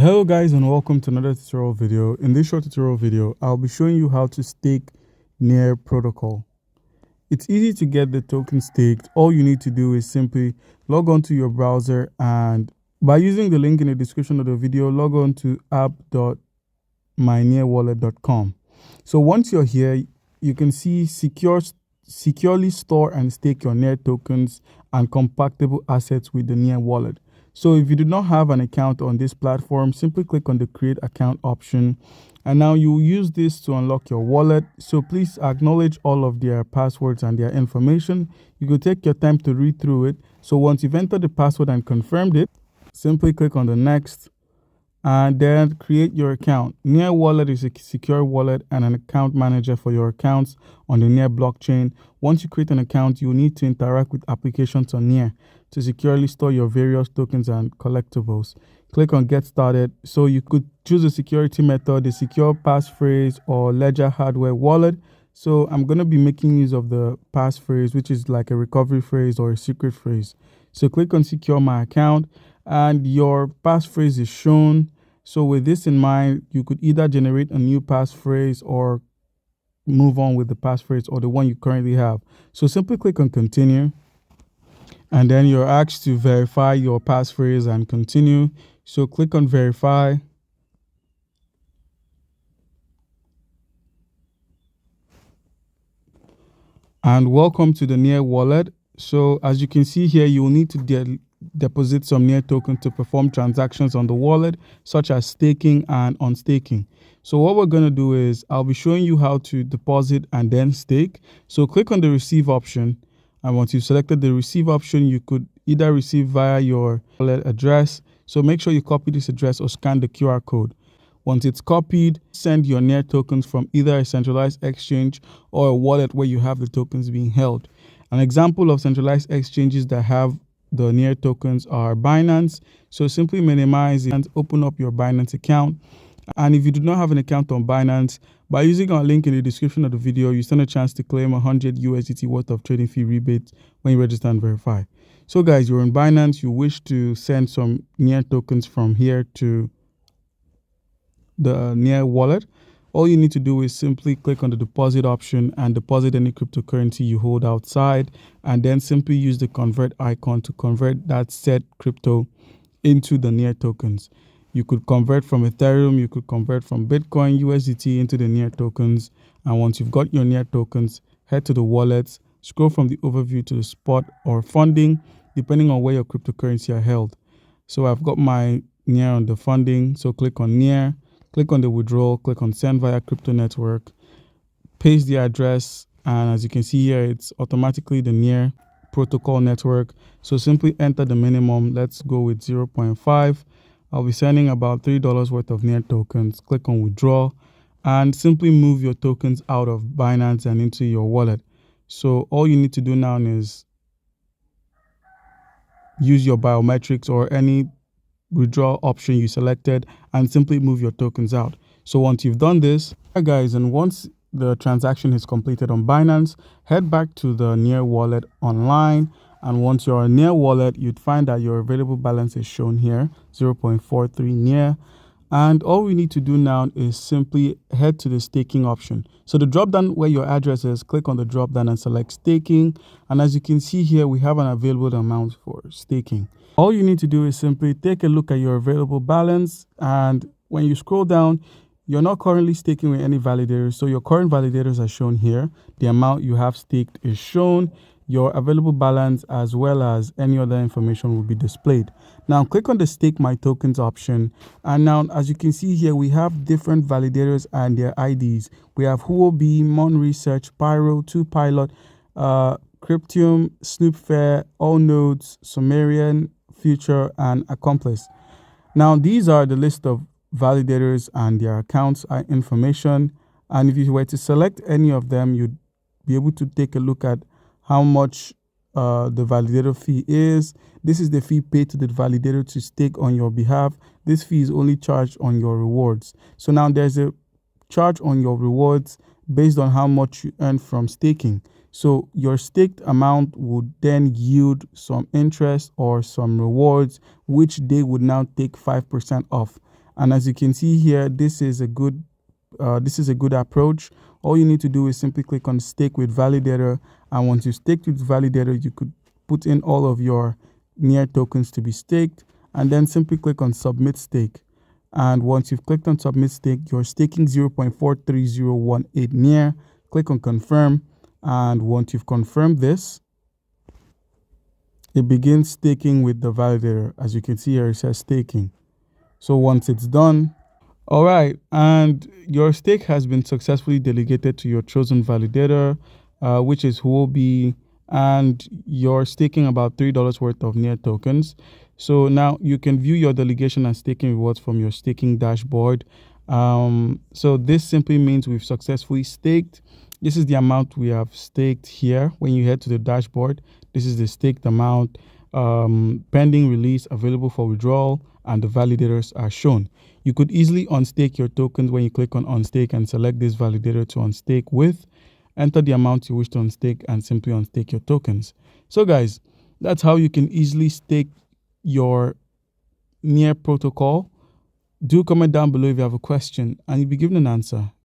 Hello guys, and welcome to another tutorial video. In this short tutorial video, I'll be showing you how to stake near protocol. It's easy to get the token staked. All you need to do is simply log on to your browser, and by using the link in the description of the video, log on to app.mynearwallet.com. So once you're here, you can see securely store and stake your Near tokens and compatible assets with the Near wallet. So if you do not have an account on this platform, simply click on the create account option, and now you use this to unlock your wallet. So please acknowledge all of their passwords and their information. You could take your time to read through it. So once you've entered the password and confirmed it, simply click on the next and then create your account. Near Wallet is a secure wallet and an account manager for your accounts on the Near blockchain. Once you create an account, you need to interact with applications on Near to securely store your various tokens and collectibles. Click on Get Started. So you could choose a security method, a secure passphrase, or Ledger hardware wallet. So I'm going to be making use of the passphrase, which is like a recovery phrase or a secret phrase. So click on Secure My Account, and your passphrase is shown. So with this in mind, you could either generate a new passphrase or move on with the passphrase or the one you currently have. So simply click on Continue, and then you're asked to verify your passphrase and continue. So click on Verify. And welcome to the Near wallet. So as you can see here, you will need to deposit some Near token to perform transactions on the wallet, such as staking and unstaking. So what we're going to do is I'll be showing you how to deposit and then stake. So click on the receive option. And once you've selected the receive option, you could either receive via your wallet address. So make sure you copy this address or scan the QR code. Once it's copied, send your Near tokens from either a centralized exchange or a wallet where you have the tokens being held. An example of centralized exchanges that have the Near tokens are Binance. So simply minimize it and open up your Binance account. And if you do not have an account on Binance, by using our link in the description of the video, you stand a chance to claim 100 USDT worth of trading fee rebate when you register and verify. So guys, you're on Binance, you wish to send some Near tokens from here to the Near wallet. All you need to do is simply click on the deposit option and deposit any cryptocurrency you hold outside, and then simply use the convert icon to convert that said crypto into the Near tokens. You could convert from Ethereum, you could convert from Bitcoin, USDT into the Near tokens. And once you've got your Near tokens, head to the wallets, scroll from the overview to the spot or funding, depending on where your cryptocurrency are held. So I've got my Near on the funding, so click on Near. Click on the withdrawal, click on send via crypto network, paste the address, and as you can see here, it's automatically the Near protocol network. So simply enter the minimum. Let's go with 0.5. I'll be sending about $3 worth of Near tokens. Click on withdraw and simply move your tokens out of Binance and into your wallet. So all you need to do now is use your biometrics or any withdraw option you selected and simply move your tokens out. So once you've done this, guys, and once the transaction is completed on Binance, head back to the Near wallet online, and once you're on Near wallet, you'd find that your available balance is shown here, 0.43 Near. And all we need to do now is simply head to the staking option. So the drop down where your address is, click on the drop down and select staking. And as you can see here, we have an available amount for staking. All you need to do is simply take a look at your available balance. And when you scroll down, you're not currently staking with any validators. So your current validators are shown here. The amount you have staked is shown. Your available balance as well as any other information will be displayed. Now click on the stake my tokens option, and now as you can see here, we have different validators and their IDs. We have Huobi, Mon Research, Pyro, 2Pilot, Cryptium, Snoopfair, All Nodes, Sumerian, Future, and Accomplice. Now these are the list of validators and their accounts information, and if you were to select any of them, you'd be able to take a look at how much the validator fee is. This is the fee paid to the validator to stake on your behalf. This fee is only charged on your rewards. So now there's a charge on your rewards based on how much you earn from staking. So your staked amount would then yield some interest or some rewards, which they would now take 5% off. And as you can see here, this is a good approach. All you need to do is simply click on stake with validator, and once you stake with validator, you could put in all of your near tokens to be staked, and then simply click on submit stake. And once you've clicked on submit stake, you're staking 0.43018 near. Click on confirm, and once you've confirmed this, it begins staking with the validator. As you can see here, it says staking. So once it's done, all right, and your stake has been successfully delegated to your chosen validator, which is Huobi, and you're staking about $3 worth of near tokens. So now you can view your delegation and staking rewards from your staking dashboard. So this simply means we've successfully staked. This is the amount we have staked here. When you head to the dashboard, this is the staked amount, pending release, available for withdrawal, and the validators are shown. You could easily unstake your tokens when you click on unstake and select this validator to unstake with. Enter the amount you wish to unstake and simply unstake your tokens. So guys, that's how you can easily stake your near protocol. Do comment down below if you have a question and you'll be given an answer.